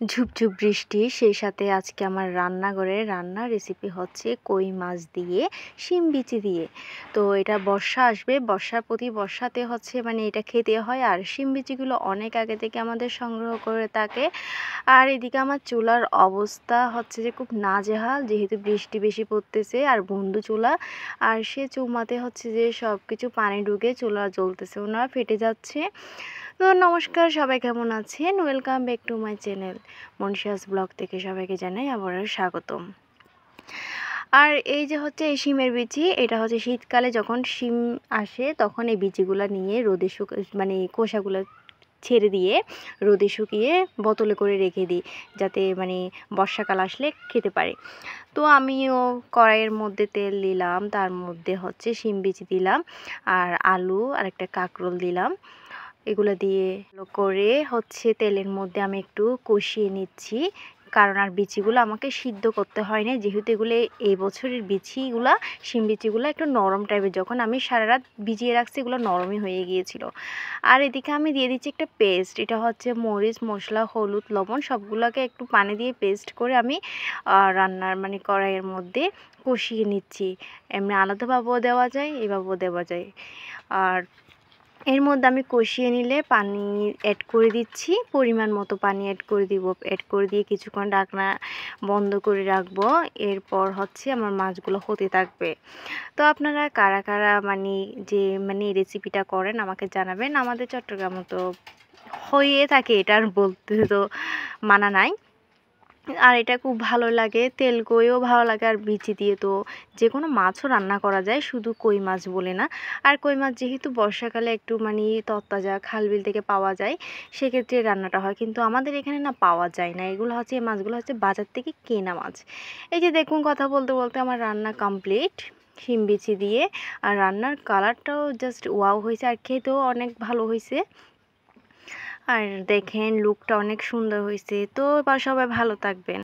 ঝুপঝুপ বৃষ্টি, সেই সাথে আজকে আমার রান্নার রেসিপি হচ্ছে কই মাছ দিয়ে শিম বিচি দিয়ে। তো এটা বর্ষা আসবে, প্রতি বর্ষাতে হচ্ছে মানে এটা খেতে হয়। আর শিম বিচিগুলো অনেক আগে থেকে আমাদের সংগ্রহ করে থাকে। আর এদিকে আমার চুলার অবস্থা হচ্ছে যে খুব নাজেহাল, যেহেতু বৃষ্টি বেশি পড়তেছে আর বন্ধু চুলা, আর সে চুমাতে হচ্ছে যে সব কিছু পানি ঢুকে চুলা জ্বলতেছে, ওনারা ফেটে যাচ্ছে। তো নমস্কার, সবাই কেমন আছেন? Welcome back to my channel মনশিয়াস ব্লগ থেকে সবাইকে জানাই আবার স্বাগতম। আর এই যে হচ্ছে এই শিমের বিচি, এটা হচ্ছে শীতকালে যখন শিম আসে তখন এই বিচিগুলো নিয়ে রোদে মানে খোসাগুলো ছেড়ে দিয়ে রোদে শুকিয়ে বোতলে করে রেখে দিই, যাতে মানে বর্ষাকাল আসলে খেতে পারে। তো আমিও কড়াইয়ের মধ্যে তেল দিলাম, তার মধ্যে হচ্ছে শিম বিচি দিলাম আর আলু আর একটা কাঁকরোল দিলাম। এগুলো দিয়ে ভালো করে হচ্ছে তেলের মধ্যে আমি একটু কষিয়ে নিচ্ছি, কারণ আর বিচিগুলো আমাকে সিদ্ধ করতে হয় না, যেহেতু এগুলো এই বছরের বিচিগুলা, শিম বিচিগুলো একটু নরম টাইপের। যখন আমি সারা রাত ভিজিয়ে রাখছি এগুলো নরমই হয়ে গিয়েছিল। আর এদিকে আমি দিয়ে দিচ্ছি একটা পেস্ট, এটা হচ্ছে মরিচ, মশলা, হলুদ, লবণ সবগুলোকে একটু পানি দিয়ে পেস্ট করে আমি রান্নার মানে কড়াইয়ের মধ্যে কষিয়ে নিচ্ছি। এমনি আলাদাভাবেও দেওয়া যায়, এভাবেও দেওয়া যায়। আর এর মধ্যে আমি কষিয়ে নিলে পানি অ্যাড করে দিচ্ছি, পরিমাণ মতো পানি অ্যাড করে দিয়ে কিছুক্ষণ ঢাকনা বন্ধ করে রাখবো। এরপর হচ্ছে আমার মাছগুলো হতে থাকবে। তো আপনারা কারা কারা মানে এই রেসিপিটা করেন আমাকে জানাবেন। আমাদের চট্টগ্রামে তো হয়ে থাকে, এটার বলতে তো মানা নাই। আর এটা খুব ভালো লাগে, তেল কইও ভালো লাগে, আর বিচি দিয়ে তো যে কোনো মাছও রান্না করা যায়, শুধু কই মাছ বলে না। আর কই মাছ যেহেতু বর্ষাকালে একটু মানে তরতাজা খাল বিল থেকে পাওয়া যায়, সেক্ষেত্রে রান্নাটা হয়, কিন্তু আমাদের এখানে না পাওয়া যায় না। এগুলো হচ্ছে, এই মাছগুলো হচ্ছে বাজার থেকে কেনা মাছ। এই যে দেখুন, কথা বলতে বলতে আমার রান্না কমপ্লিট শিম বিচি দিয়ে। আর রান্নার কালারটাও জাস্ট ওয়াও হয়েছে, আর খেতেও অনেক ভালো হয়েছে। আর দেখেন লুকটা অনেক সুন্দর হয়েছে। তো সবাই ভালো থাকবেন।